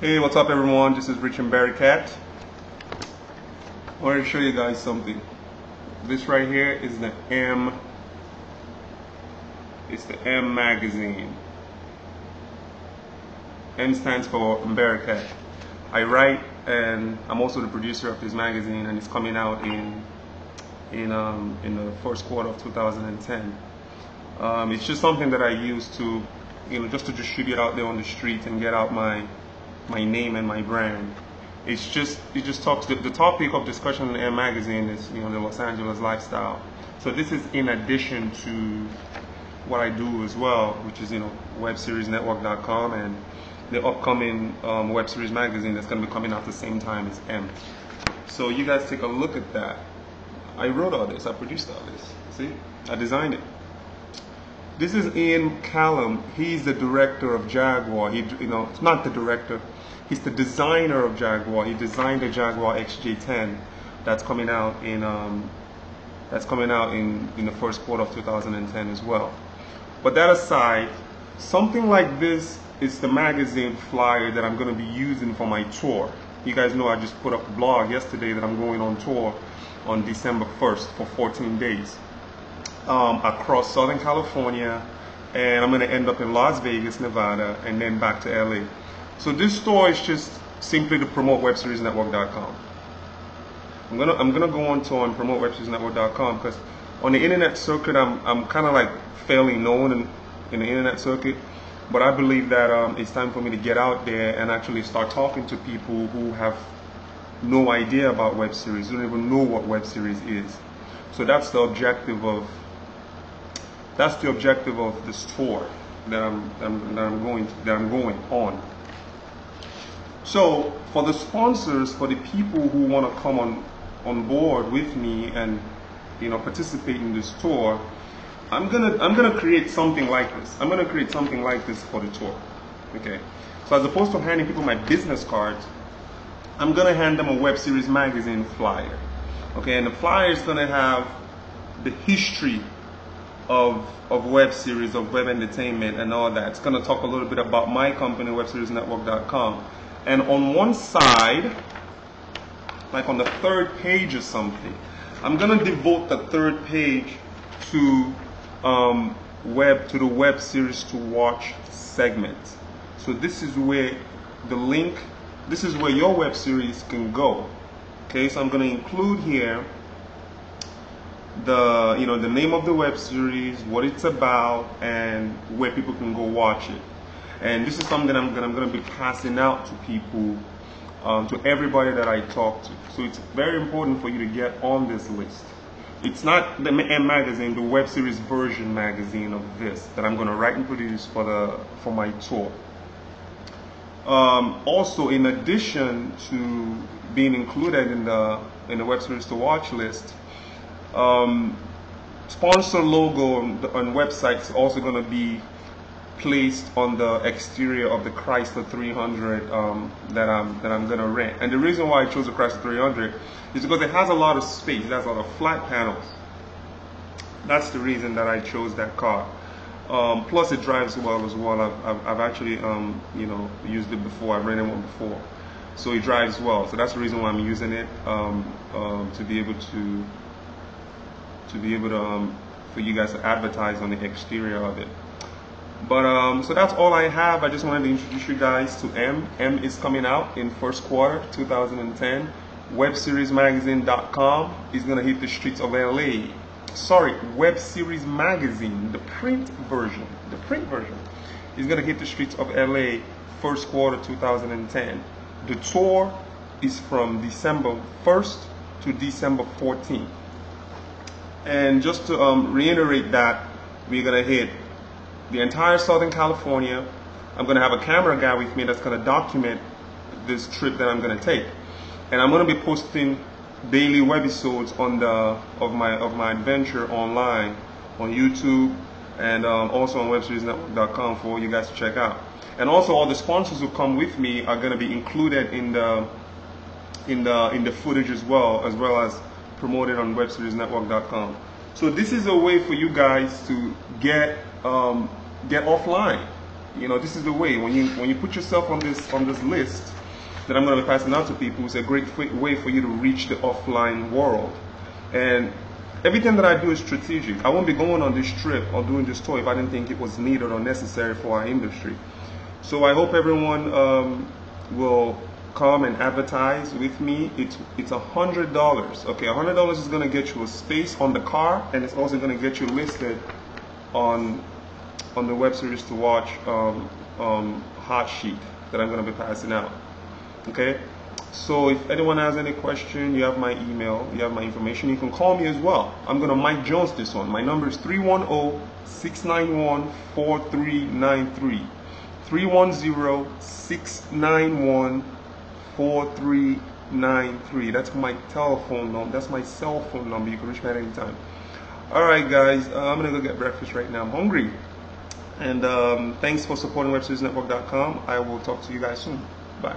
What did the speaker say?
Hey, what's up everyone? This is Mbariket. I wanted to show you guys something. This right here is the M. It's the M magazine. M stands for Mbariket. I write and I'm also the producer of this magazine, and it's coming out in the first quarter of 2010. It's just something that I use to, just to distribute out there on the street and get out my name and my brand. It just talks. The topic of discussion in the M magazine is the Los Angeles lifestyle. So this is in addition to what I do as well, which is webseriesnetwork.com and the upcoming web series magazine that's going to be coming out at the same time as M. So you guys take a look at that. I wrote all this. I produced all this. See, I designed it. This is Ian Callum. He's the director of Jaguar. It's not the director. He's the designer of Jaguar. He designed the Jaguar XJ10 that's coming out in the first quarter of 2010 as well. But that aside, something like this is the magazine flyer that I'm going to be using for my tour. You guys know I just put up a blog yesterday that I'm going on tour on December 1st for 14 days across Southern California, and I'm going to end up in Las Vegas, Nevada, and then back to LA. So this tour is just simply to promote webseriesnetwork.com. I'm gonna go on tour and promote webseriesnetwork.com because on the internet circuit I'm kind of like fairly known in the internet circuit, but I believe that it's time for me to get out there and actually start talking to people who have no idea about web series, who don't even know what web series is. So that's the objective of this tour that I'm going on. So for the sponsors, for the people who want to come on board with me and participate in this tour, I'm gonna create something like this. I'm gonna create something like this for the tour. Okay. So as opposed to handing people my business cards, I'm gonna hand them a web series magazine flyer. Okay, and the flyer is gonna have the history of web series, of web entertainment and all that. It's gonna talk a little bit about my company, webseriesnetwork.com. And on one side, like on the third page or something, I'm gonna devote the third page to the web series to watch segment. So this is where this is where your web series can go. Okay, so I'm gonna include here the name of the web series, what it's about, and where people can go watch it. And this is something that I'm gonna be passing out to people, to everybody that I talk to. So it's very important for you to get on this list. It's not the M magazine, the web series version magazine of this that I'm gonna write and produce for my tour. Also, in addition to being included in the web series to watch list, sponsor logo on websites also going to be placed on the exterior of the Chrysler 300 that I'm going to rent. And the reason why I chose the Chrysler 300 is because it has a lot of space. It has a lot of flat panels. That's the reason that I chose that car. Plus it drives well as well. I've actually used it before. I've rented one before, so it drives well. So that's the reason why I'm using it, to be able to for you guys to advertise on the exterior of it. But so that's all I have. I just wanted to introduce you guys to M. M is coming out in first quarter 2010. Webseriesmagazine.com is gonna hit the streets of LA. Sorry, Web Series Magazine, the print version is gonna hit the streets of LA first quarter 2010. The tour is from December 1st to December 14th. And just to reiterate that, we're gonna hit the entire Southern California. I'm gonna have a camera guy with me that's gonna document this trip that I'm gonna take, and I'm gonna be posting daily webisodes of my adventure online on YouTube and also on webseriesnetwork.com for you guys to check out. And also all the sponsors who come with me are gonna be included in the footage as well as promoted on webseriesnetwork.com. So this is a way for you guys to get offline. you know, this is the way. When you put yourself on this list that I'm going to be passing out to people, it's a great way for you to reach the offline world. And everything that I do is strategic. I won't be going on this trip or doing this tour if I didn't think it was needed or necessary for our industry. So I hope everyone will come and advertise with me. It's $100. Okay, $100 is going to get you a space on the car, and it's also going to get you listed on the web series to watch hot sheet that I'm going to be passing out. Okay, so if anyone has any question, you have my email, you have my information. You can call me as well. I'm going to Mike Jones this one. My number is 310-691-4393. 310-691-4393. That's my telephone number. That's my cell phone number. You can reach me at any time. All right, guys. I'm going to go get breakfast right now. I'm hungry. And thanks for supporting webseriesnetwork.com. I will talk to you guys soon. Bye.